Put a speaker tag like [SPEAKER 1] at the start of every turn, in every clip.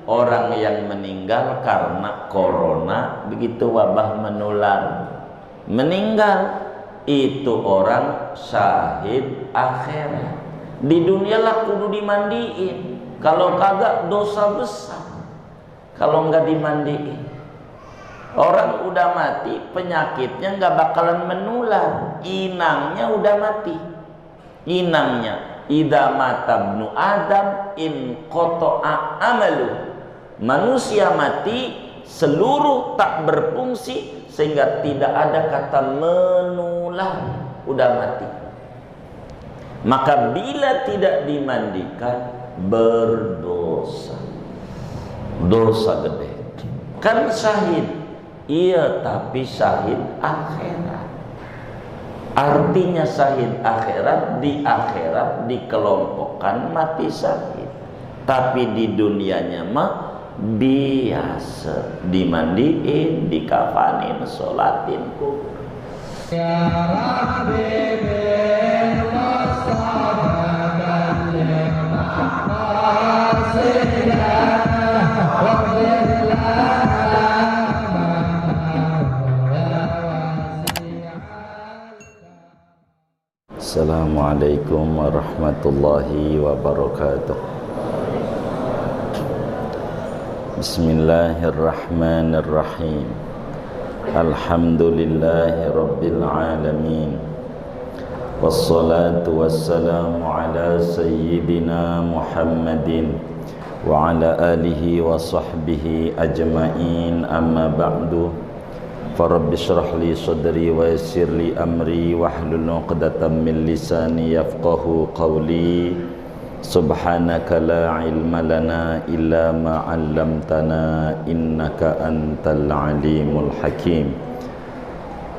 [SPEAKER 1] orang yang meninggal karena corona, begitu wabah menular, meninggal, itu orang syahid akhirat. Di dunia lah kudu dimandiin, kalau kagak dosa besar kalau nggak dimandiin. Orang udah mati, penyakitnya nggak bakalan menular, inangnya udah mati. Inangnya, idza mata ibnu adam in qata'a amalu. Manusia mati, seluruh tak berfungsi, sehingga tidak ada kata menular, udah mati. Maka bila tidak dimandikan, berdosa, dosa gede. Kan syahid, iya, tapi syahid akhirat. Artinya syahid akhirat, di akhirat dikelompokkan mati syahid, tapi di dunianya mah biasa, dimandiin, dikafanin, sholatin kubur. Ya Rabbi bil Mustafa ballighna qasidana Assalamualaikum warahmatullahi wabarakatuh. Bismillahirrahmanirrahim. Alhamdulillahi rabbil alamin. Wassalatu wassalamu ala sayyidina Muhammadin wa ala alihi wa sahbihi ajma'in, amma ba'du. Farabbi syrah li sadri wa yassir li amri wahlul 'uqdatam min lisani yafqahu qawli. Subhanaka la ilma lana illa ma 'allamtana innaka antal alimul hakim.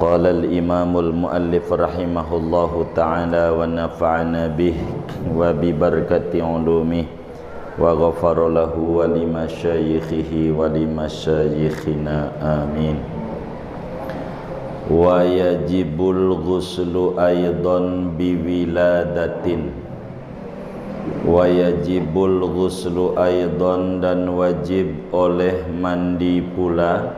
[SPEAKER 1] Qala al-imamul muallif rahimahullahu ta'ala wa nafa'ana bih wa bi barakati ulumih wa ghafara lahu wa limasyayikhihi wa limasyayikhina amin. Wa yajibul ghuslu aidan biwiladatin. Wa yajibul ghuslu aidan, dan wajib oleh mandi pula,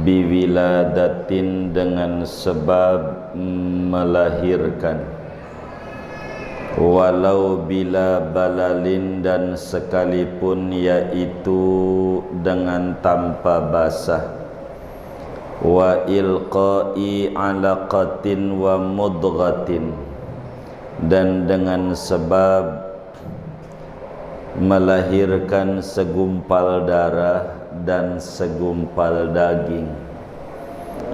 [SPEAKER 1] biwiladatin dengan sebab melahirkan, walau bila balalin, dan sekalipun yaitu dengan tanpa basah, wa ilqa'i alaqatin wa mudghatin, dan dengan sebab melahirkan segumpal darah dan segumpal daging,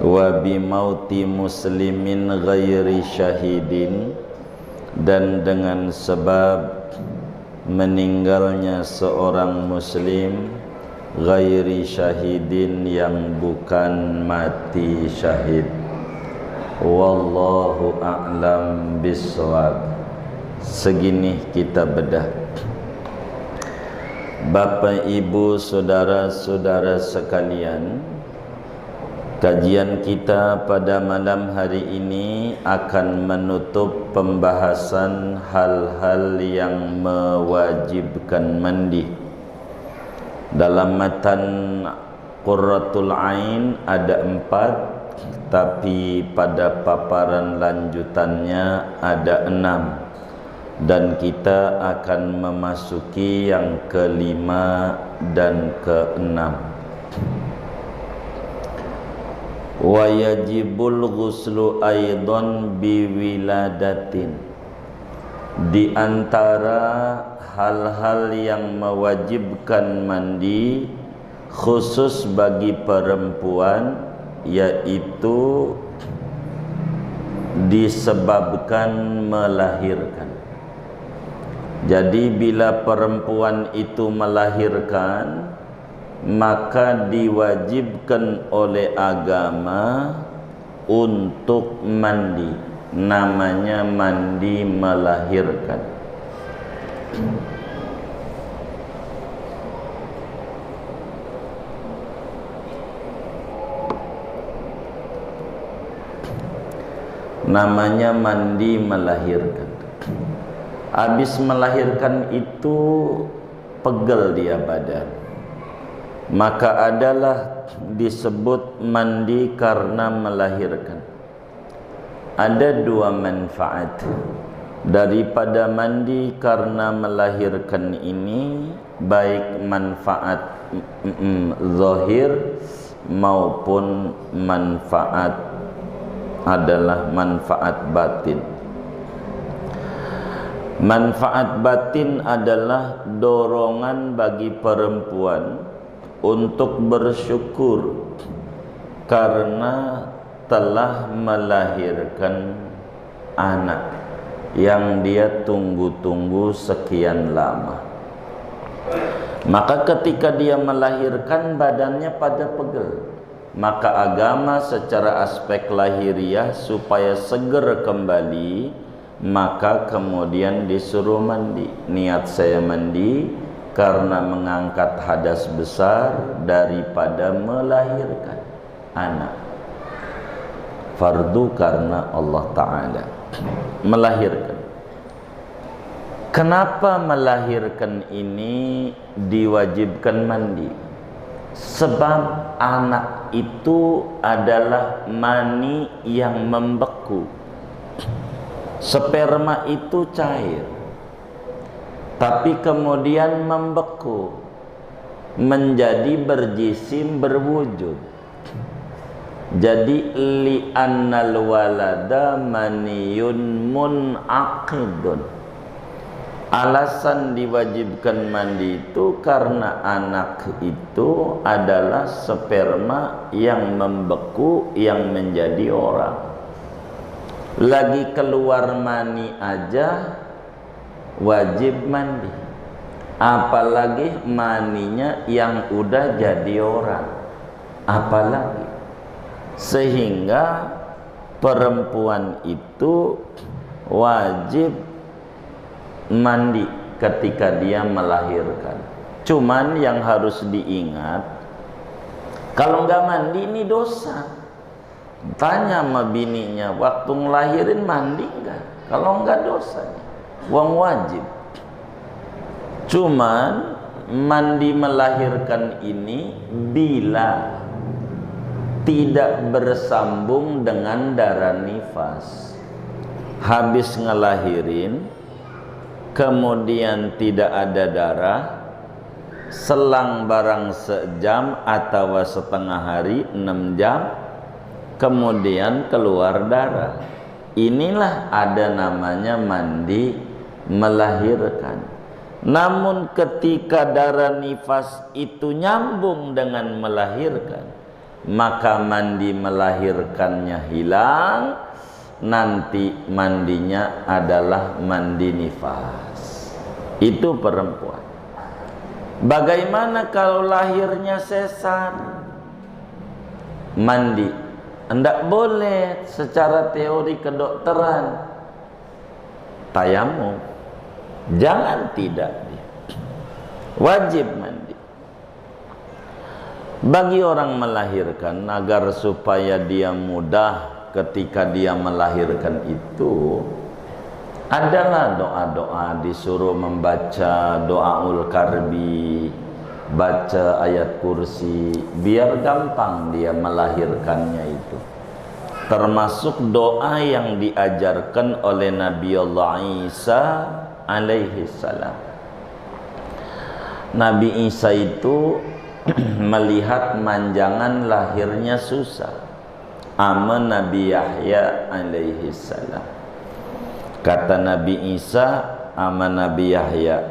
[SPEAKER 1] wa bimauti muslimin ghairi syahidin, dan dengan sebab meninggalnya seorang muslim ghairi syahidin, yang bukan mati syahid. Wallahu a'lam bissawab. Segini kita bedah. Bapak, Ibu, saudara-saudara sekalian, kajian kita pada malam hari ini akan menutup pembahasan hal-hal yang mewajibkan mandi. Dalam matan Qurratul Ain ada 4, tapi pada paparan lanjutannya ada 6, dan kita akan memasuki yang ke-5 dan ke-6. Wa yajibul ghuslu aidan biwiladatin. Di antara hal-hal yang mewajibkan mandi khusus bagi perempuan, yaitu disebabkan melahirkan. Jadi bila perempuan itu melahirkan, maka diwajibkan oleh agama untuk mandi. Namanya mandi melahirkan. Namanya mandi melahirkan. Habis melahirkan itu pegel dia badan, maka adalah disebut mandi karena melahirkan. Ada dua manfaat daripada mandi karena melahirkan ini, baik manfaat zahir maupun manfaat adalah manfaat batin. Manfaat batin adalah dorongan bagi perempuan untuk bersyukur karena telah melahirkan anak yang dia tunggu-tunggu sekian lama. Maka ketika dia melahirkan, badannya pada pegel. Maka agama secara aspek lahiriah supaya seger kembali, maka kemudian disuruh mandi. Niat saya mandi karena mengangkat hadas besar daripada melahirkan anak. Fardu karena Allah Ta'ala melahirkan. Kenapa melahirkan ini diwajibkan mandi? Sebab anak itu adalah mani yang membeku. Sperma itu cair, tapi kemudian membeku menjadi berjisim berwujud. Jadi li'annal walada maniyun munaqidun. Alasan diwajibkan mandi itu karena anak itu adalah sperma yang membeku yang menjadi orang. Lagi keluar mani aja wajib mandi, apalagi maninya yang udah jadi orang, apalagi. Sehingga perempuan itu wajib mandi ketika dia melahirkan. Cuman yang harus diingat, kalau nggak mandi ini dosa. Tanya sama bininya, waktu ngelahirin mandi nggak? Kalau nggak dosanya, wong wajib. Cuman mandi melahirkan ini bila tidak bersambung dengan darah nifas. Habis ngelahirin, kemudian tidak ada darah, selang barang sejam atau setengah hari, 6 jam, kemudian keluar darah. Inilah ada namanya mandi melahirkan. Namun ketika darah nifas itu nyambung dengan melahirkan, maka mandi melahirkannya hilang, nanti mandinya adalah mandi nifas. Itu perempuan. Bagaimana kalau lahirnya sesar? Mandi. Tidak boleh secara teori kedokteran. Tayamum. Jangan tidak. Wajib mandi. Bagi orang melahirkan, agar supaya dia mudah ketika dia melahirkan itu, adalah doa-doa, disuruh membaca doaul karbi, baca ayat kursi, biar gampang dia melahirkannya itu. Termasuk doa yang diajarkan oleh Nabi Allah Isa alaihi salam. Nabi Isa itu melihat manjangan lahirnya susah ama Nabi Yahya alaihi salam. Kata Nabi Isa ama Nabi Yahya,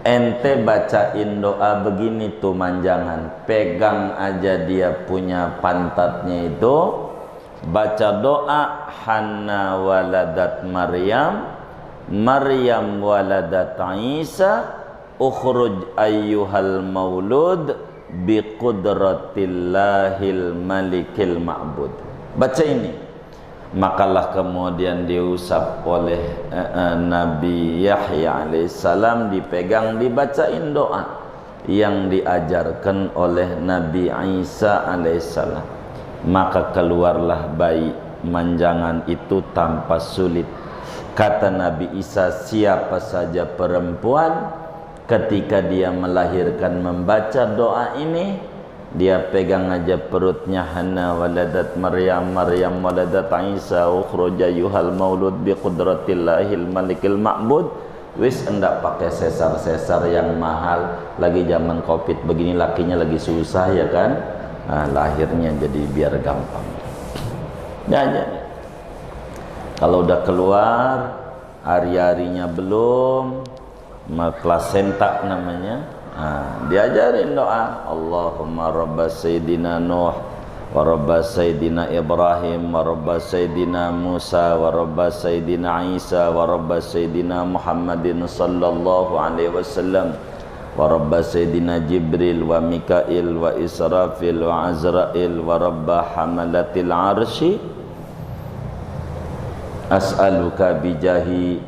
[SPEAKER 1] ente bacain doa begini tuh manjangan, pegang aja dia punya pantatnya itu, baca doa Hanna waladat Maryam, Maryam waladat Isa, ukhruj ayyuhal maulud biqudratillahil malikil ma'bud. Baca ini, makalah kemudian diusap oleh Nabi Yahya alaihissalam, dipegang, dibacain doa yang diajarkan oleh Nabi Isa alaihissalam. Maka keluarlah bayi manjangan itu tanpa sulit. Kata Nabi Isa, siapa saja perempuan ketika dia melahirkan membaca doa ini, dia pegang aja perutnya, Hana waladat Maryam, Maryam waladat Isa, ukhruja yuhal maulud biqudratillahil malikil ma'bud. Wis enggak pakai sesar-sesar yang mahal, lagi zaman covid begini lakinya lagi susah ya kan. Nah, lahirnya jadi biar gampang ya. Kalau udah keluar hari-harinya belum, plasenta namanya, diajarin doa, Allahumma rabbas sayyidina Nuh wa rabbas sayyidina Ibrahim wa rabbas sayyidina Musa wa rabbas sayyidina Isa wa rabbas sayyidina Muhammadin sallallahu alaihi wasallam wa rabbas sayyidina Jibril wa Mikail wa Israfil wa Azrail wa rabbah hamalatil arsy as'aluka bijahi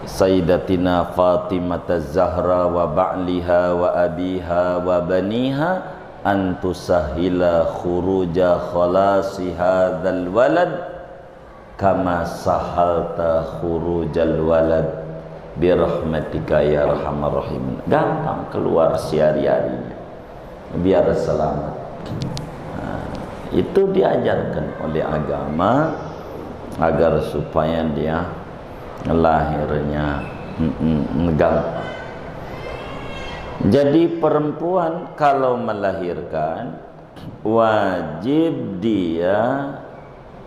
[SPEAKER 1] Sayyidatina Fatimah Az-Zahra wa ba'liha wa abiha wa baniha an tusahhila khuruja khalasi hadzal walad kama sahalta khurujal walad birahmatika ya arhamar rahimin. Gampang keluar sehari-harinya biar selamat. Itu diajarkan oleh agama agar supaya dia lahirnya gampang. Jadi perempuan kalau melahirkan wajib dia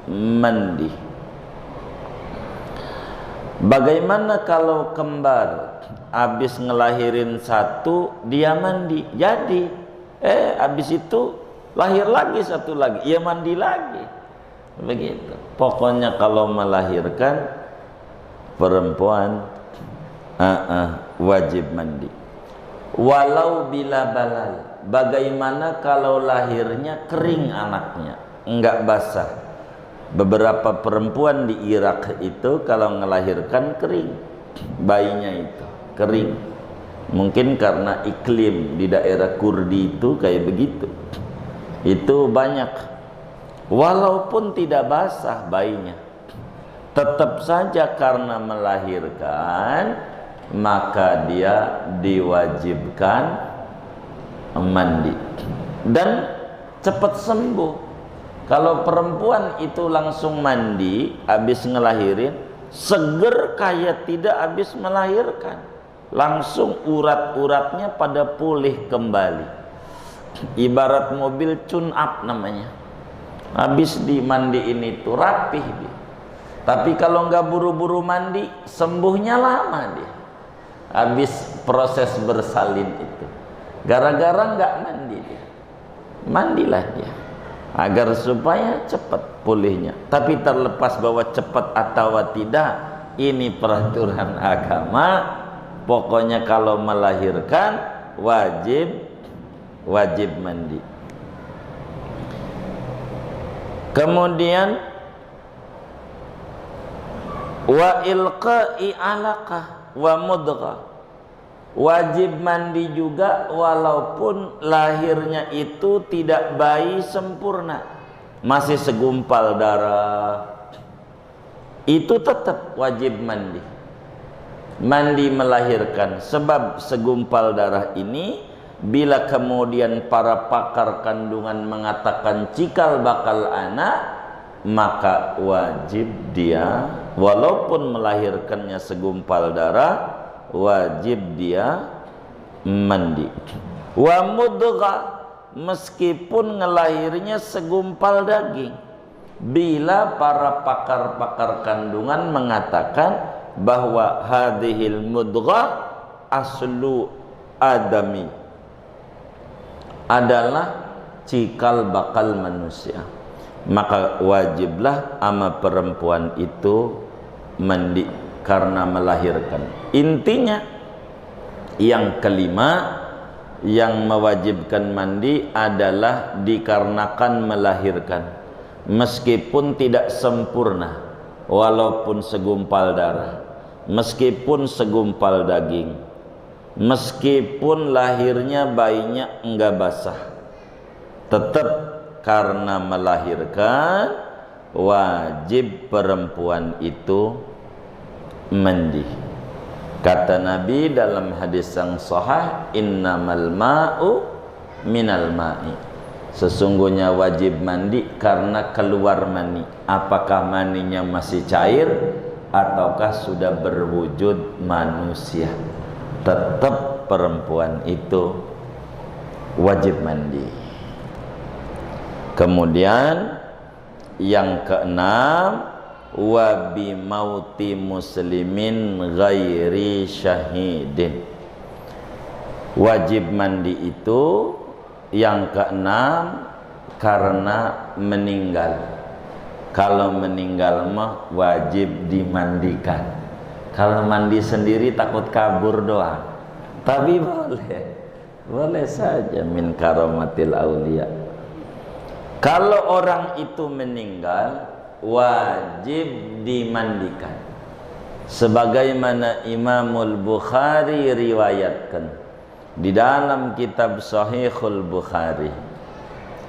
[SPEAKER 1] mandi. Bagaimana kalau kembar habis ngelahirin satu dia mandi? Jadi habis itu lahir lagi satu lagi, ia mandi lagi. Begitu. Pokoknya kalau melahirkan perempuan wajib mandi. Walau bila balal. Bagaimana kalau lahirnya kering anaknya, enggak basah? Beberapa perempuan di Irak itu kalau melahirkan kering, bayinya itu kering. Mungkin karena iklim di daerah Kurdi itu kayak begitu. Itu banyak. Walaupun tidak basah bayinya, tetap saja karena melahirkan maka dia diwajibkan mandi dan cepat sembuh. Kalau perempuan itu langsung mandi habis ngelahirin, seger kayak tidak habis melahirkan, langsung urat-uratnya pada pulih kembali. Ibarat mobil tune up namanya, habis dimandiin itu rapih dia. Tapi kalau nggak buru-buru mandi, sembuhnya lama dia. Habis proses bersalin itu, gara-gara nggak mandi dia. Mandilah dia agar supaya cepat pulihnya. Tapi terlepas bahwa cepat atau tidak, ini peraturan agama. Pokoknya kalau melahirkan wajib mandi. Kemudian wa ilqa'i alaqah wa mudghah, wajib mandi juga walaupun lahirnya itu tidak bayi sempurna, masih segumpal darah, itu tetap wajib mandi. Mandi melahirkan, sebab segumpal darah ini bila kemudian para pakar kandungan mengatakan cikal bakal anak, maka wajib dia walaupun melahirkannya segumpal darah, wajib dia mandi. Wa mudghah, meskipun ngelahirnya segumpal daging, bila para pakar-pakar kandungan mengatakan bahwa hadhil mudghah aslu adami, adalah cikal bakal manusia, maka wajiblah ama perempuan itu mandi karena melahirkan. Intinya yang kelima yang mewajibkan mandi adalah dikarenakan melahirkan, meskipun tidak sempurna, walaupun segumpal darah, meskipun segumpal daging, meskipun lahirnya bayinya enggak basah, tetap karena melahirkan wajib perempuan itu mandi. Kata Nabi dalam hadis yang sahih, innamal ma'u minal ma'i. Sesungguhnya wajib mandi karena keluar mani. Apakah maninya masih cair ataukah sudah berwujud manusia? Tetap perempuan itu wajib mandi. Kemudian yang keenam, wa bi mauti muslimin ghairi syahidin. Wajib mandi itu yang keenam karena meninggal. Kalau meninggal mah wajib dimandikan. Kalau mandi sendiri takut kabur doang. Tapi boleh saja min karamatil aulia. Kalau orang itu meninggal wajib dimandikan, sebagaimana Imamul Bukhari riwayatkan di dalam kitab Sahihul Bukhari.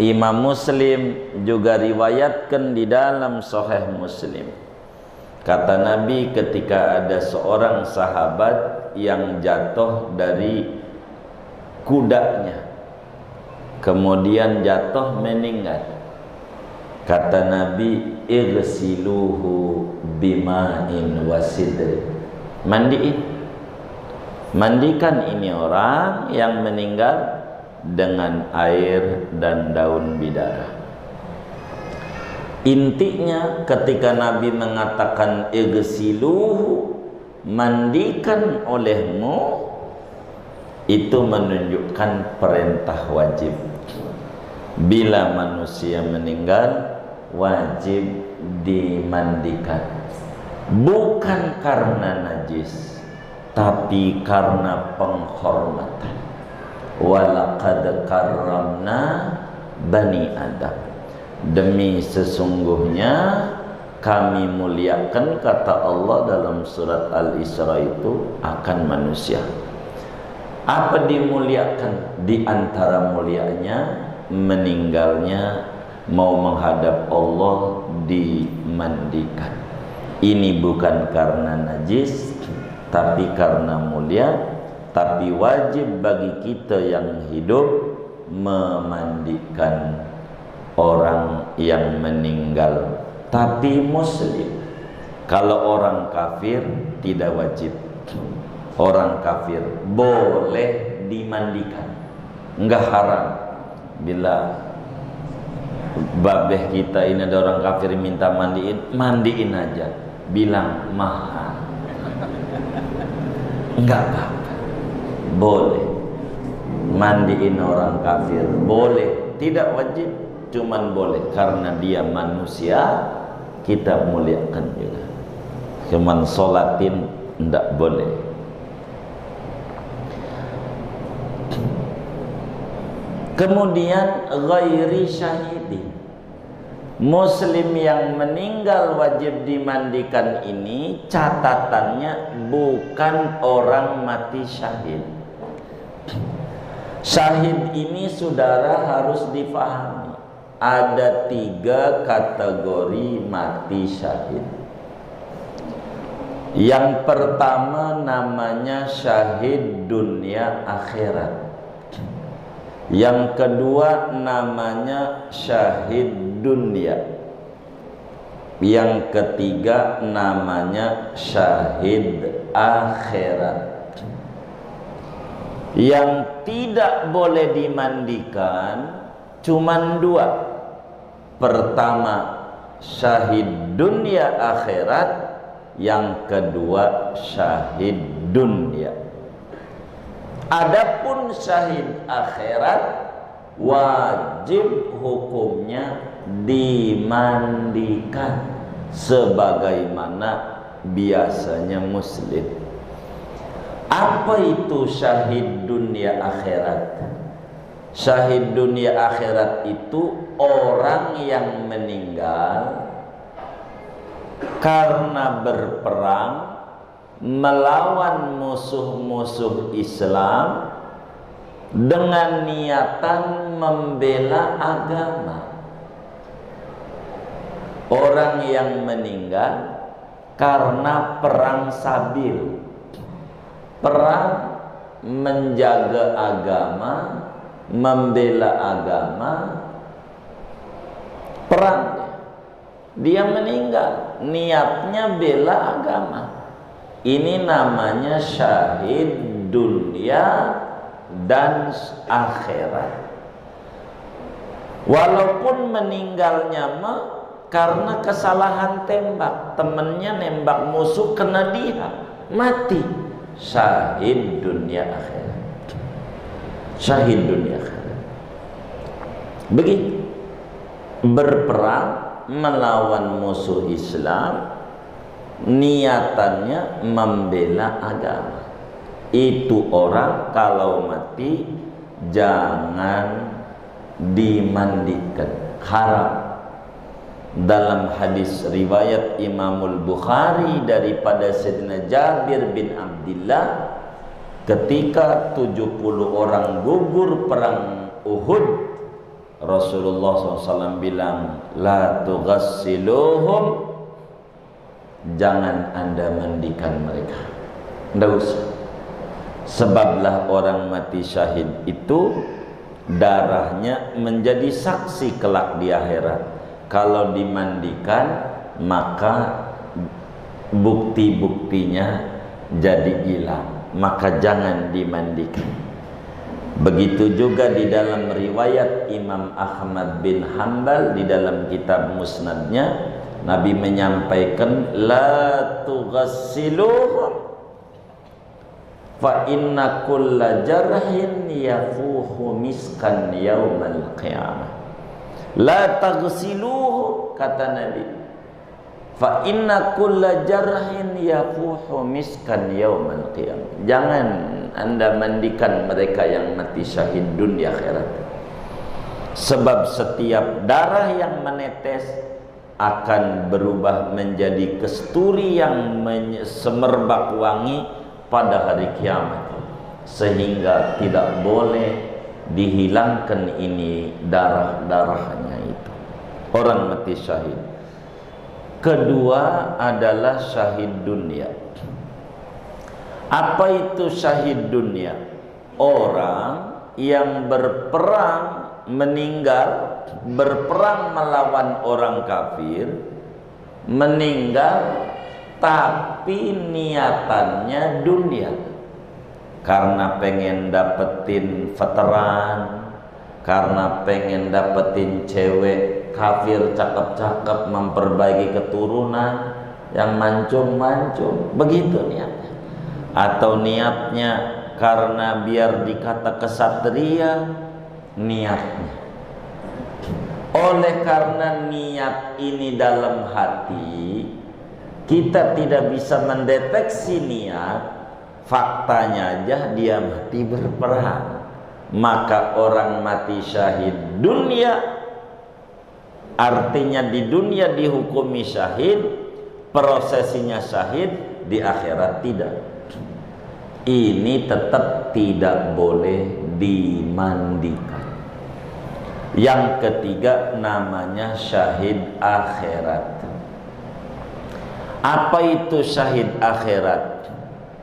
[SPEAKER 1] Imam Muslim juga riwayatkan di dalam Sahih Muslim. Kata Nabi, ketika ada seorang sahabat yang jatuh dari kudanya, kemudian jatuh meninggal. Kata Nabi, igsiluhu bima'in wasidri. Mandikan ini orang yang meninggal dengan air dan daun bidara. Intinya ketika Nabi mengatakan igsiluhu, mandikan olehmu, itu menunjukkan perintah wajib. Bila manusia meninggal wajib dimandikan, bukan karena najis tapi karena penghormatan. Walaqad karramna bani Adam. Demi sesungguhnya kami muliakan, kata Allah dalam surat Al-Isra itu, akan manusia. Apa dimuliakan? Di antara mulianya meninggalnya mau menghadap Allah dimandikan. Ini bukan karena najis tapi karena mulia, tapi wajib bagi kita yang hidup memandikan orang yang meninggal tapi muslim. Kalau orang kafir tidak wajib. Orang kafir boleh dimandikan, enggak haram. Bila babeh kita ini ada orang kafir minta mandiin aja, bilang mahal, enggak apa-apa, boleh mandiin orang kafir, boleh, tidak wajib, cuman boleh karena dia manusia, kita muliakan juga. Cuman sholatin enggak boleh. Kemudian ghairi syahidin, muslim yang meninggal wajib dimandikan ini catatannya bukan orang mati syahid. Syahid ini saudara harus difahami, ada 3 kategori mati syahid. Yang pertama namanya syahid dunia akhirat. Yang kedua namanya syahid dunia. Yang ketiga namanya syahid akhirat. Yang tidak boleh dimandikan cuman 2. Pertama syahid dunia akhirat, yang kedua syahid dunia. Adapun syahid akhirat wajib hukumnya dimandikan sebagaimana biasanya muslim. Apa itu syahid dunia akhirat? Syahid dunia akhirat itu orang yang meninggal karena berperang melawan musuh-musuh Islam dengan niatan membela agama. Orang yang meninggal karena perang Sabil, perang, menjaga agama, membela agama, perang. Dia meninggal, niatnya bela agama. Ini namanya syahid dunia dan akhirat. Walaupun meninggalnya karena kesalahan tembak, temennya nembak musuh kena dia, mati. Syahid dunia akhirat. Syahid dunia akhirat. Begitu. Berperang melawan musuh Islam, niatannya membela agama. Itu orang kalau mati jangan dimandikan, haram. Dalam hadis riwayat Imamul Bukhari daripada Sayyidina Jabir bin Abdullah, ketika 70 orang gugur perang Uhud, Rasulullah SAW bilang, la tughassiluhum, jangan anda mandikan mereka, tidak usah. Sebablah orang mati syahid itu darahnya menjadi saksi kelak di akhirat. Kalau dimandikan maka bukti-buktinya jadi hilang, maka jangan dimandikan. Begitu juga di dalam riwayat Imam Ahmad bin Hanbal di dalam kitab Musnadnya, Nabi menyampaikan, la tughassiluhum fa inna kulla jarhin yafuhu miskan yaumal qiyamah. La taghsiluhu, kata Nabi, fa inna kulla jarhin yafuhu miskan yaumal qiyamah. Jangan anda mandikan mereka yang mati syahid dunia akhirat. Sebab setiap darah yang menetes akan berubah menjadi kesturi yang semerbak wangi pada hari kiamat, sehingga tidak boleh dihilangkan ini darah-darahnya itu. Orang mati syahid. Kedua adalah syahid dunia. Apa itu syahid dunia? Orang yang berperang, meninggal berperang melawan orang kafir, meninggal tapi niatannya dunia, karena pengen dapetin veteran, karena pengen dapetin cewek kafir cakep-cakep, memperbaiki keturunan yang mancung-mancung, begitu niatnya. Atau niatnya karena biar dikata kesatria, niatnya. Oleh karena niat ini dalam hati, kita tidak bisa mendeteksi niat, faktanya aja dia mati berperang. Maka orang mati syahid dunia, artinya di dunia dihukumi syahid, prosesinya syahid, di akhirat tidak. Ini tetap tidak boleh dimandikan. Yang ketiga namanya syahid akhirat. Apa itu syahid akhirat?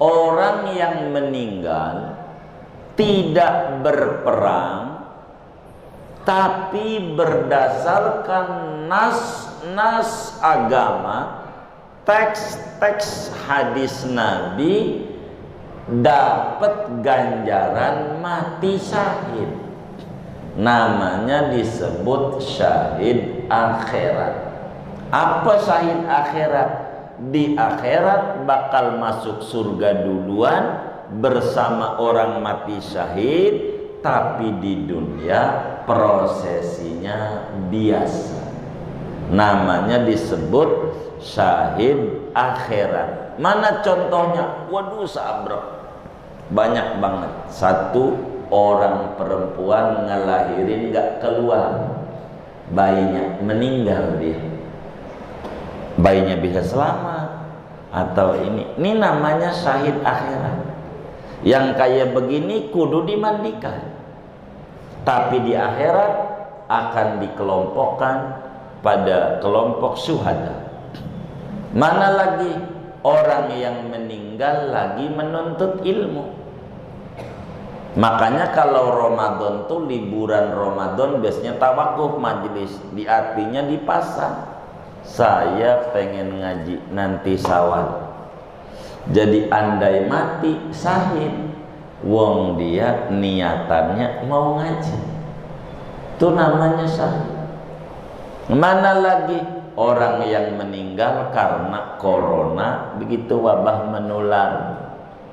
[SPEAKER 1] Orang yang meninggal tidak berperang, tapi berdasarkan nas-nas agama, teks-teks hadis Nabi, dapat ganjaran mati syahid. Namanya disebut syahid akhirat. Apa syahid akhirat? Di akhirat bakal masuk surga duluan bersama orang mati syahid, tapi di dunia prosesinya biasa. Namanya disebut syahid akhirat. Mana contohnya? Waduh, sabrok, banyak banget. Satu, orang perempuan ngelahirin gak keluar, bayinya meninggal dia. Bayinya bisa selamat atau ini namanya syahid akhirat. Yang kayak begini kudu dimandikan, tapi di akhirat akan dikelompokkan pada kelompok syuhada. Mana lagi orang yang meninggal lagi menuntut ilmu. Makanya kalau Ramadan tuh liburan Ramadan biasanya tawakuf majelis, di artinya dipasang. Saya pengen ngaji nanti Syawal. Jadi andai mati syahid, wong dia niatannya mau ngaji. Itu namanya syahid. Mana lagi orang yang meninggal karena corona, begitu wabah menular,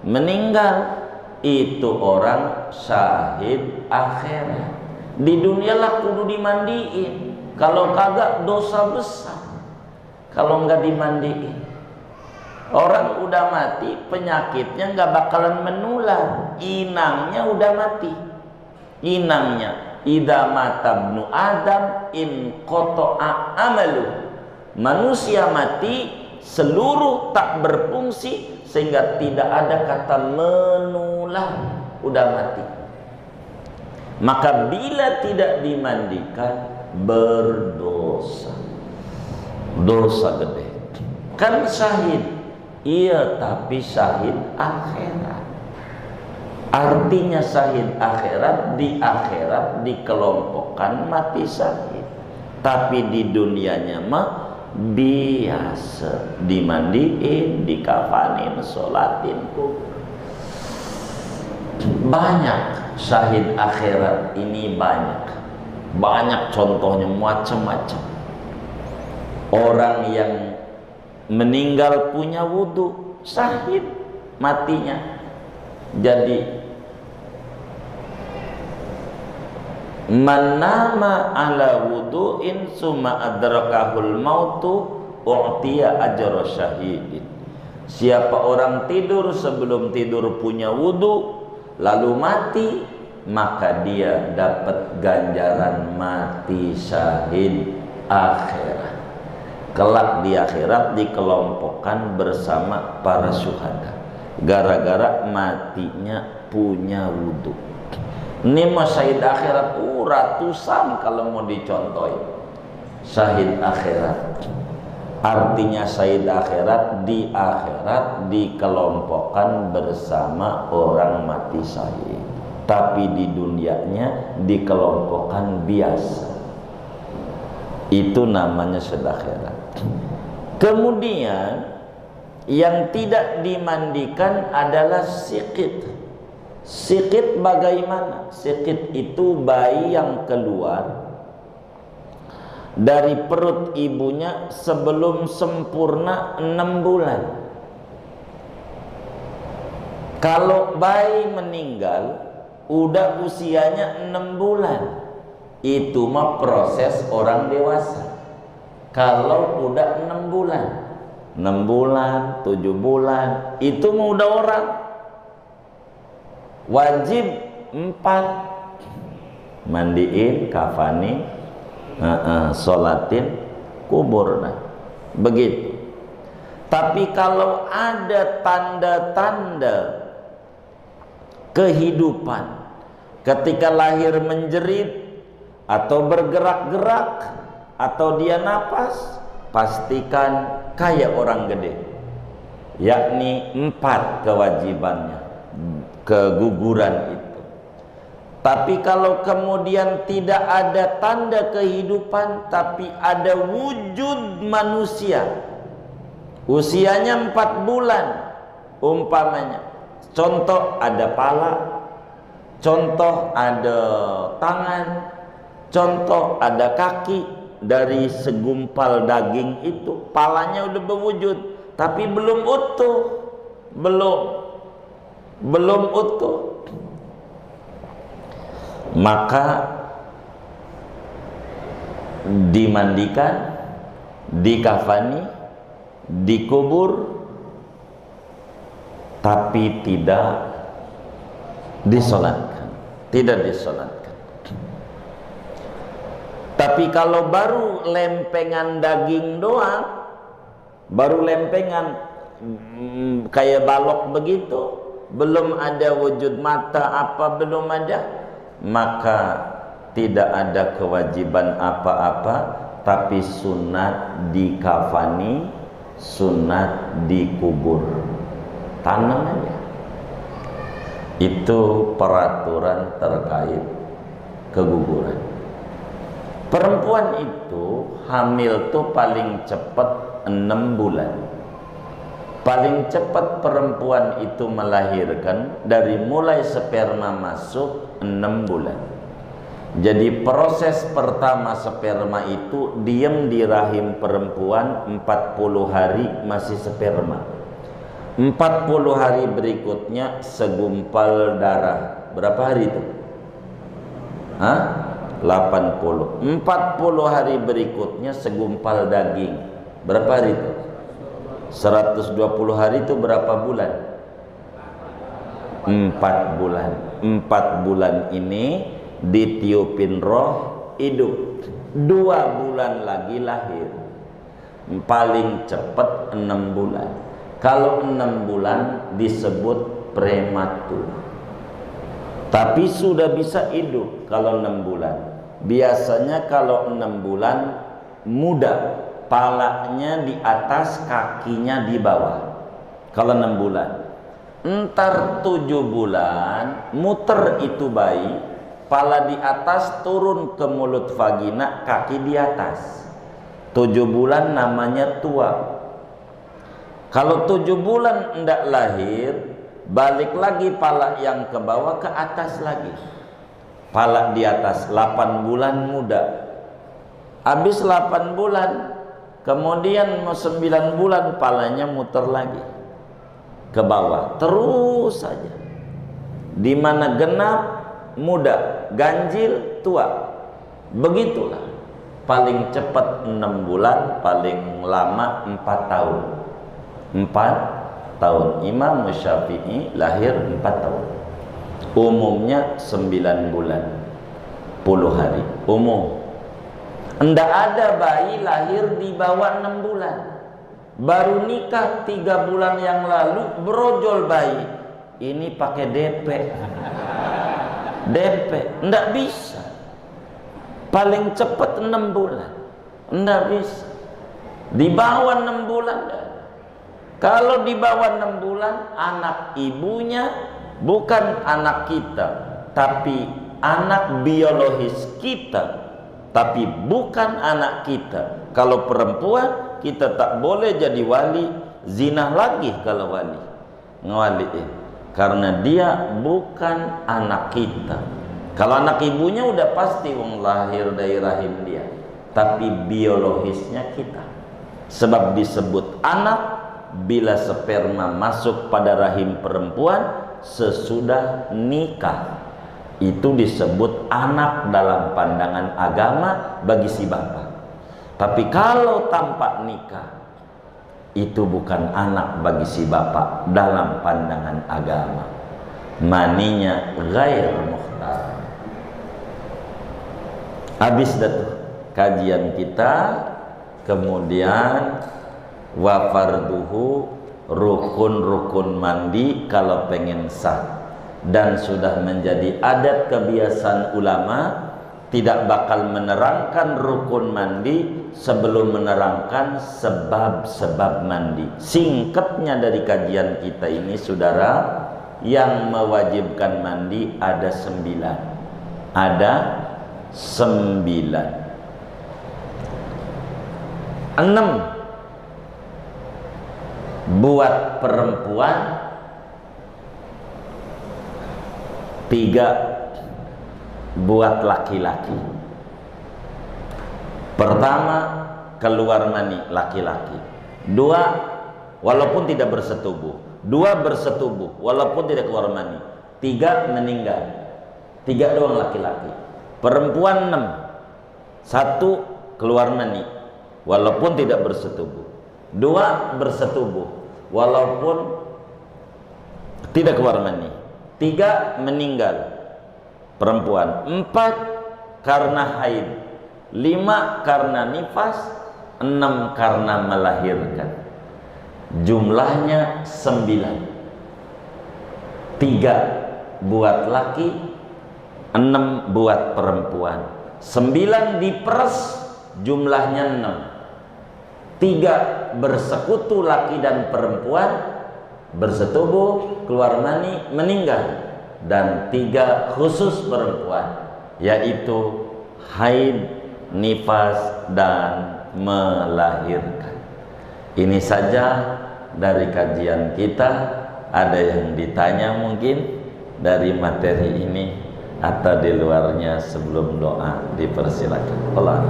[SPEAKER 1] meninggal. Itu orang syahid akhirat. Di dunia lah kudu dimandiin. Kalau kagak dosa besar kalau nggak dimandiin. Orang udah mati, penyakitnya nggak bakalan menular. Inangnya udah mati. Inangnya idza mata ibnu adam in qata'a amalu. Manusia mati, seluruh tak berfungsi, sehingga tidak ada kata menular, udah mati. Maka bila tidak dimandikan berdosa, dosa gede. Kan syahid, iya, tapi syahid akhirat. Artinya syahid akhirat, di akhirat dikelompokkan mati syahid, tapi di dunianya mah biasa, dimandiin, dikafanin, sholatin. Banyak syahid akhirat ini, banyak contohnya, macam-macam. Orang yang meninggal punya wudhu, syahid matinya. Jadi man nama ala wudu'in summa adrakahul mautu u'tiya ajra syahidin. Siapa orang tidur sebelum tidur punya wudu lalu mati, maka dia dapat ganjaran mati syahid akhirat. Kelak di akhirat dikelompokkan bersama para syuhada gara-gara matinya punya wudu. Ini mah syahid akhirat ratusan kalau mau dicontohin. Syahid akhirat artinya syahid akhirat, di akhirat dikelompokkan bersama orang mati syahid, tapi di dunianya dikelompokkan biasa. Itu namanya syahid akhirat. Kemudian yang tidak dimandikan adalah sikit. Sikit bagaimana? Sikit itu bayi yang keluar dari perut ibunya sebelum sempurna 6 bulan. Kalau bayi meninggal udah usianya 6 bulan, itu mah proses orang dewasa. Kalau udah 6 bulan, 6 bulan, 7 bulan, itu mah udah orang. Wajib 4, mandiin, kafani, sholatin, kubur, nah begitu. Tapi kalau ada tanda-tanda kehidupan ketika lahir, menjerit atau bergerak-gerak atau dia napas, pastikan kayak orang gede, yakni 4 kewajibannya, keguguran itu. Tapi kalau kemudian tidak ada tanda kehidupan, tapi ada wujud manusia, usianya 4 bulan umpamanya, contoh ada pala, contoh ada tangan, contoh ada kaki, dari segumpal daging itu palanya udah berwujud tapi belum utuh, belum utuh, maka dimandikan, dikafani, dikubur, tapi tidak disolatkan, tidak disolatkan. Tapi kalau baru lempengan daging doang, baru lempengan kayak balok begitu, belum ada wujud mata apa, belum ada, maka tidak ada kewajiban apa-apa, tapi sunat dikafani, sunat dikubur, tanam aja. Itu peraturan terkait keguguran. Perempuan itu hamil tuh paling cepat 6 bulan. Paling cepat perempuan itu melahirkan dari mulai sperma masuk 6 bulan. Jadi proses pertama sperma itu diam di rahim perempuan 40 hari masih sperma. 40 hari berikutnya segumpal darah. Berapa hari itu? 80. 40 hari berikutnya segumpal daging. Berapa hari itu? 120 hari itu berapa bulan? 4 bulan. 4 bulan ini ditiupin roh, hidup. 2 bulan lagi lahir. Paling cepat 6 bulan. Kalau 6 bulan disebut prematur. Tapi sudah bisa hidup kalau 6 bulan. Biasanya kalau 6 bulan muda, palanya di atas, kakinya di bawah. Kalau 6 bulan. Entar 7 bulan muter itu bayi, pala di atas turun ke mulut vagina, kaki di atas. 7 bulan namanya tua. Kalau 7 bulan enggak lahir, balik lagi pala yang ke bawah ke atas lagi. Pala di atas 8 bulan muda. Habis 8 bulan, kemudian 9 bulan palanya muter lagi ke bawah. Terus saja. Di mana genap muda, ganjil tua. Begitulah. Paling cepat 6 bulan, paling lama 4 tahun. 4 tahun. Imam Syafi'i lahir 4 tahun. Umumnya 9 bulan 10 hari. Umum. Ndak ada bayi lahir di bawah 6 bulan. Baru nikah 3 bulan yang lalu brojol bayi. Ini pakai DP. DP. Ndak bisa. Paling cepat 6 bulan. Ndak bisa. Di bawah 6 bulan. Kalau di bawah 6 bulan, anak ibunya bukan anak kita, tapi anak biologis kita, tapi bukan anak kita. Kalau perempuan, kita tak boleh jadi wali, zina lagi kalau wali. Karena dia bukan anak kita. Kalau anak ibunya udah pasti wong lahir dari rahim dia, tapi biologisnya kita. Sebab disebut anak bila sperma masuk pada rahim perempuan sesudah nikah, itu disebut anak dalam pandangan agama bagi si bapak. Tapi kalau tanpa nikah, itu bukan anak bagi si bapak dalam pandangan agama. Maninya ghair mukhtar. Habis datu kajian kita, kemudian wa farduhu, rukun-rukun mandi kalau pengen sah, dan sudah menjadi adat kebiasaan ulama tidak bakal menerangkan rukun mandi sebelum menerangkan sebab-sebab mandi. Singkatnya dari kajian kita ini, saudara, yang mewajibkan mandi ada 9. Ada 9. 6 buat perempuan, 3 buat laki-laki. Pertama, keluar mani laki-laki. 2, walaupun tidak bersetubuh. 2 bersetubuh walaupun tidak keluar mani. 3 meninggal. 3 doang laki-laki. Perempuan 6. 1 keluar mani walaupun tidak bersetubuh. 2 bersetubuh walaupun tidak keluar mani. 3 meninggal perempuan. 4 karena haid. 5 karena nifas. 6 karena melahirkan. Jumlahnya 9. 3 buat laki, 6 buat perempuan. 9 diperes jumlahnya 6. 3 bersekutu laki dan perempuan, bersetubuh, keluar mani, meninggal. Dan 3 khusus perempuan, yaitu haid, nifas, dan melahirkan. Ini saja dari kajian kita. Ada yang ditanya mungkin dari materi ini atau di luarnya sebelum doa, dipersilakan. Allah.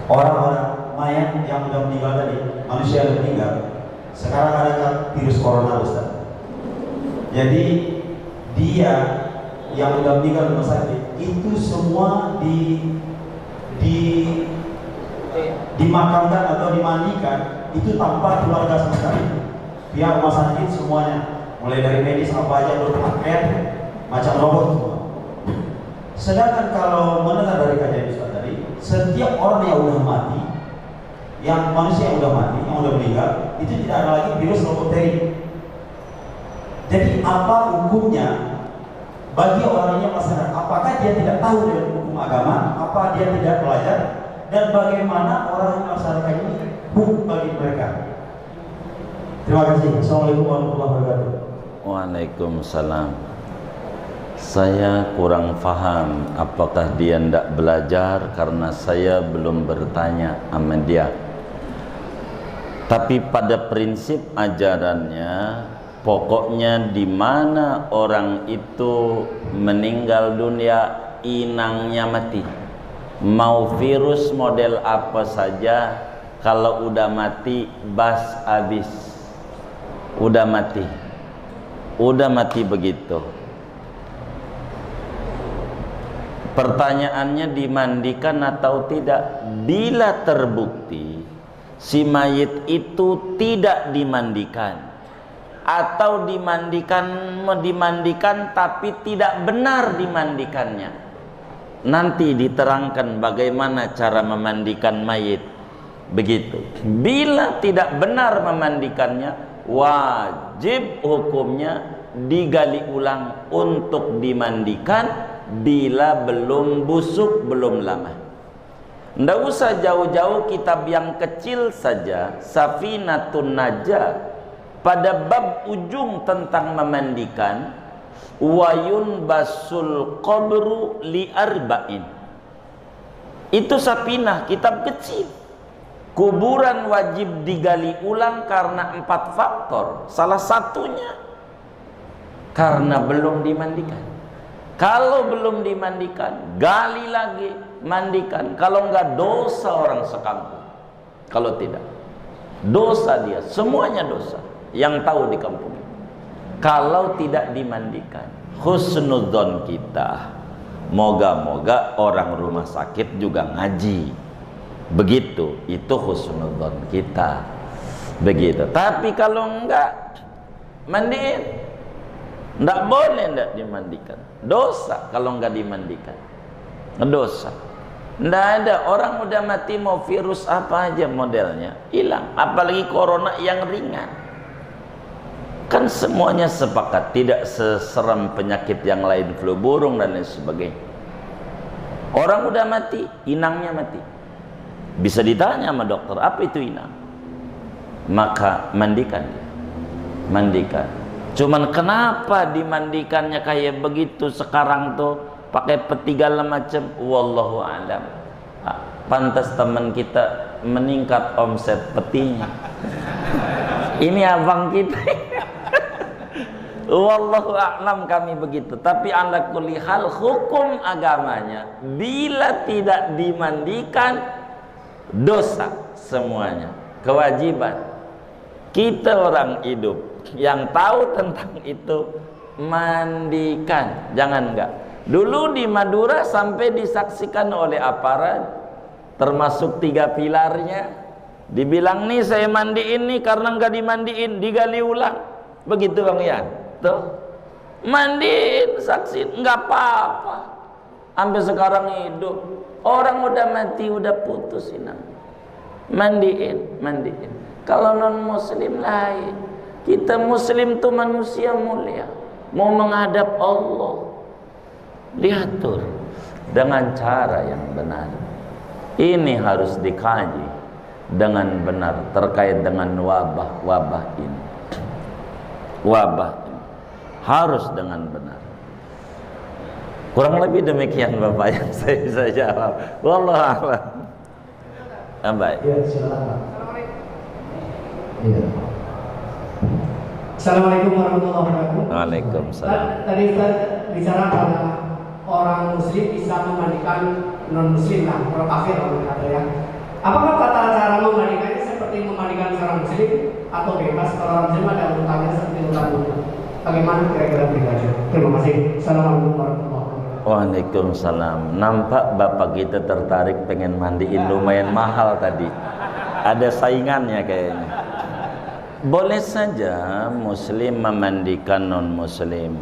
[SPEAKER 2] Orang-orang mayat yang sudah meninggal tadi, manusia yang meninggal, sekarang ada virus corona, Ustaz. Jadi dia yang sudah meninggal di rumah sakit itu semua dimakamkan atau dimandikan itu tanpa keluarga sama sekali. Pihak rumah sakit semuanya, mulai dari medis apa aja berpakaian macam robot semua. Sedangkan kalau mendengar dari kajian Ustaz tadi, setiap orang yang udah mati, yang manusia yang udah mati, yang udah meninggal, itu tidak ada lagi virus atau bakteri. Jadi apa hukumnya bagi orang yang masyarakat? Apakah dia tidak tahu dengan hukum agama? Apa dia tidak belajar? Dan bagaimana orang yang masyarakat ini hukum bagi mereka? Terima kasih. Assalamualaikum warahmatullahi wabarakatuh.
[SPEAKER 1] Waalaikumsalam. Saya kurang paham apakah dia tidak belajar karena saya belum bertanya sama dia. Tapi pada prinsip ajarannya, pokoknya di mana orang itu meninggal dunia, inangnya mati. Mau virus model apa saja, kalau udah mati bas habis. Udah mati begitu. Pertanyaannya dimandikan atau tidak? Bila terbukti si mayit itu tidak dimandikan atau dimandikan tapi tidak benar dimandikannya, nanti diterangkan bagaimana cara memandikan mayit. Begitu. Bila tidak benar memandikannya, wajib hukumnya digali ulang untuk dimandikan bila belum busuk, belum lama. Nggak usah jauh-jauh, kitab yang kecil saja, Safinatun Najah, pada bab ujung tentang memandikan, wayun basul qabru li arba'in. Itu Safinah, kitab kecil. Kuburan wajib digali ulang karena 4 faktor. Salah satunya karena belum dimandikan. Kalau belum dimandikan, gali lagi, mandikan. Kalau enggak, dosa orang sekampung. Kalau tidak, dosa dia, semuanya dosa yang tahu di kampung. Kalau tidak dimandikan, husnudzon kita, moga-moga orang rumah sakit juga ngaji. Begitu, itu husnudzon kita. Begitu. Tapi kalau enggak, mandiin. Enggak boleh enggak dimandikan. Dosa kalau enggak dimandikan. Dosa. Enggak ada, orang udah mati mau virus apa aja modelnya, hilang. Apalagi corona yang ringan. Kan semuanya sepakat tidak seseram penyakit yang lain, flu burung dan lain sebagainya. Orang udah mati, inangnya mati. Bisa ditanya sama dokter, apa itu inang? Maka mandikan dia. Mandikan. Cuman kenapa dimandikannya kayak begitu sekarang tuh, pakai peti segala macam, wallahu alam. Pantas teman kita meningkat omset petinya. Ini abang kita. Wallahu a'lam, kami begitu. Tapi ala kulli hal, hukum agamanya bila tidak dimandikan, dosa semuanya. Kewajiban kita orang hidup yang tahu tentang itu, mandikan. Jangan enggak. Dulu di Madura sampai disaksikan oleh aparat, termasuk 3 pilarnya, dibilang nih saya mandiin nih, karena enggak dimandiin digali ulang. Begitu Bang Ian. Tuh, mandiin, saksi, enggak apa-apa. Sampai sekarang hidup. Orang udah mati, udah putus inang. Mandiin, mandiin. Kalau non muslim lain. Kita muslim tuh manusia mulia, mau menghadap Allah, diatur dengan cara yang benar. Ini harus dikaji. dengan benar terkait dengan wabah ini. Wabah ini harus dengan benar. Kurang lebih demikian Bapak yang saya bisa jawab. Wallahu a'lam. Baik.
[SPEAKER 3] Ya, silakan. Iya. Assalamualaikum warahmatullahi wabarakatuh.
[SPEAKER 1] Waalaikumsalam.
[SPEAKER 3] Tadi kita bicara pada orang muslim bisa memandikan non muslim lah, orang kafir orang kata ya. Apakah tata cara memandikannya seperti memandikan seorang muslim atau bebas kalau orang muslim ada urutannya seperti urutan wudhu? Bagaimana kira-kira beribadah? Terima kasih. Assalamualaikum warahmatullahi wabarakatuh.
[SPEAKER 1] Waalaikumsalam. Nampak bapak kita tertarik pengen mandiin, lumayan mahal tadi. Ada saingannya kayaknya. Boleh saja muslim memandikan non muslim.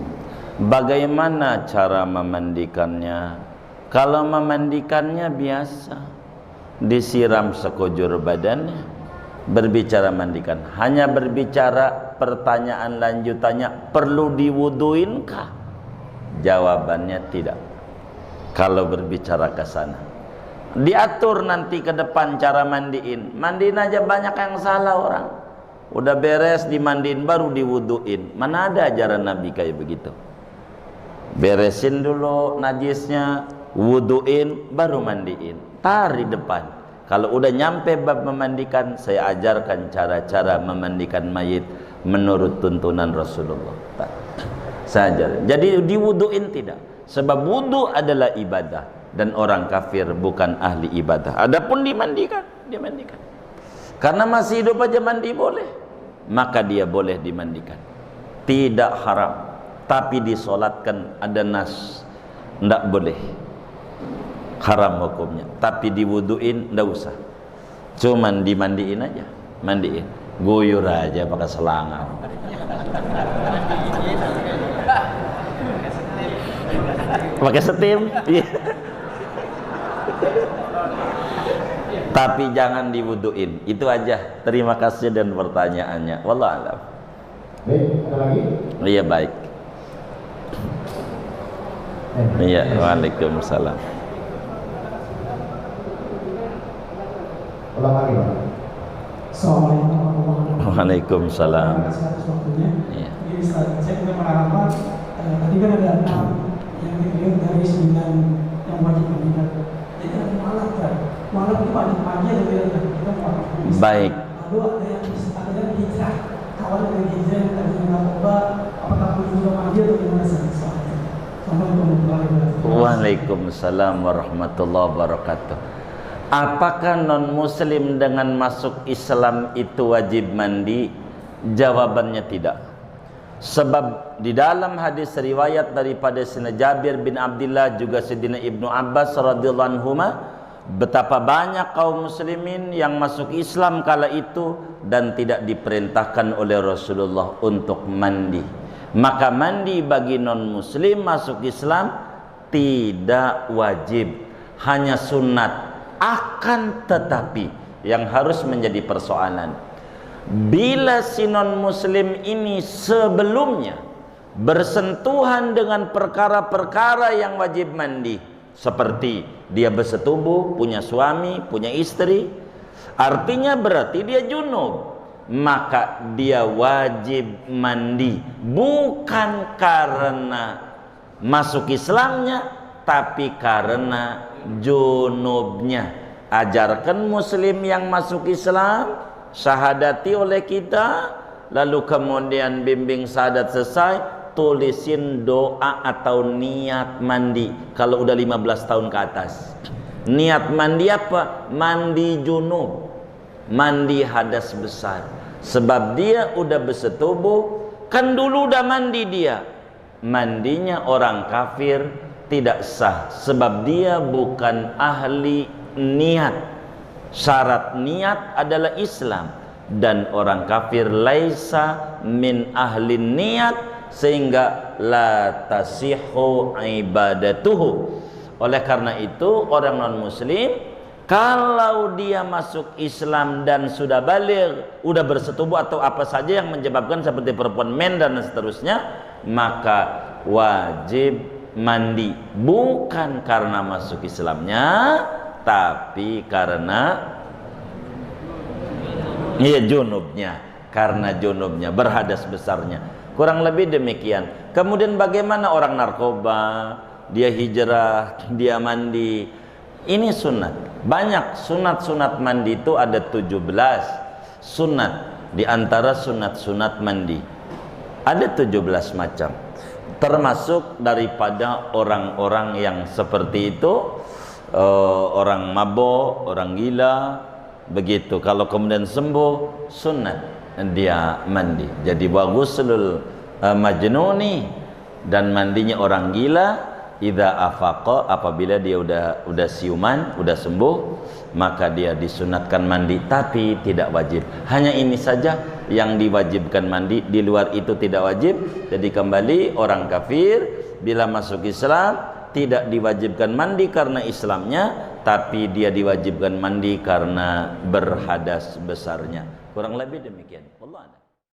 [SPEAKER 1] Bagaimana cara memandikannya? Kalau memandikannya biasa, disiram sekujur badannya, berbicara mandikan. Hanya berbicara, pertanyaan lanjutannya, perlu diwuduinkah? Jawabannya tidak. Kalau berbicara ke sana, diatur nanti ke depan cara mandiin. Mandiin aja banyak yang salah orang. Udah beres dimandiin baru diwuduin. Mana ada ajaran Nabi kayak begitu? Beresin dulu najisnya, wuduin, baru mandiin. Tar di depan. Kalau udah nyampe bab memandikan, saya ajarkan cara-cara memandikan mayit menurut tuntunan Rasulullah. Saya ajar. Jadi diwuduin tidak. Sebab wudu adalah ibadah dan orang kafir bukan ahli ibadah. Adapun dimandikan. Karena masih hidup aja mandi boleh, maka dia boleh dimandikan. Tidak haram. Tapi disolatkan ada nas, ndak boleh. Haram hukumnya. Tapi diwuduin ndak usah. Cuman dimandiin aja, mandiin. Guyur aja pakai selangan. Pakai setim. Tapi jangan diwuduin. Itu aja. Terima kasih dan pertanyaannya. Wallahu a'lam.
[SPEAKER 3] Baik, ada lagi?
[SPEAKER 1] Iya, baik. Iya, waalaikumsalam.
[SPEAKER 3] Ulang lagi, Pak. Assalamualaikum warahmatullahi wabarakatuh.
[SPEAKER 1] Waalaikumsalam.
[SPEAKER 3] Terima kasih atas waktunya.
[SPEAKER 1] Iya.
[SPEAKER 3] Jadi saya punya pengalaman, tadi kan ada 6 yang dipilih dari 9 yang wajib menikah. Jadi ada malam kan, malam itu banyak pagi ada yang kita mau.
[SPEAKER 1] Baik.
[SPEAKER 3] Lalu ada yang hijrah, kawan dengan hijrah yang tadi narkoba, apakah perlu juga mandi atau gimana sih?
[SPEAKER 1] Waalaikumsalam warahmatullahi wabarakatuh. Apakah non muslim dengan masuk Islam itu wajib mandi? Jawabannya tidak. Sebab di dalam hadis riwayat daripada Sayyidina Jabir bin Abdullah juga Sayyidina Ibnu Abbas radhiyallahu anhuma, betapa banyak kaum muslimin yang masuk Islam kala itu dan tidak diperintahkan oleh Rasulullah untuk mandi. Maka mandi bagi non muslim masuk Islam tidak wajib, hanya sunnat. Akan tetapi yang harus menjadi persoalan, bila si non muslim ini sebelumnya bersentuhan dengan perkara-perkara yang wajib mandi, seperti dia bersetubuh, punya suami, punya istri, artinya berarti dia junub, maka dia wajib mandi, bukan karena masuk Islamnya, tapi karena junubnya. Ajarkan muslim yang masuk Islam, syahadati oleh kita, lalu kemudian bimbing syahadat selesai, tulisin doa atau niat mandi kalau udah 15 tahun ke atas. Niat mandi apa? Mandi junub, mandi hadas besar. Sebab dia udah bersetubuh, kan dulu udah mandi dia. Mandinya orang kafir tidak sah, sebab dia bukan ahli niat. Syarat niat adalah Islam, dan orang kafir laisa min ahli niat, sehingga la tasihhu ibadatuhu. Oleh karena itu orang non muslim kalau dia masuk Islam dan sudah baligh, udah bersetubuh atau apa saja yang menyebabkan seperti perempuan men dan seterusnya, maka wajib mandi, bukan karena masuk Islamnya, tapi karena Iya, junubnya, karena junubnya, berhadas besarnya. Kurang lebih demikian. Kemudian bagaimana orang narkoba, dia hijrah, dia mandi. Ini sunat. Banyak sunat-sunat mandi itu ada 17 sunat. Di antara sunat-sunat mandi ada 17 macam. Termasuk daripada orang-orang yang seperti itu, orang mabuk, orang gila, begitu. Kalau kemudian sembuh, sunat dia mandi. Jadi waghusl majnuni, dan mandinya orang gila idza afaqa, apabila dia udah siuman, udah sembuh, maka dia disunatkan mandi, tapi tidak wajib. Hanya ini saja yang diwajibkan mandi, di luar itu tidak wajib. Jadi kembali, orang kafir bila masuk Islam tidak diwajibkan mandi karena Islamnya, tapi dia diwajibkan mandi karena berhadas besarnya. Kurang lebih demikian. Wallah.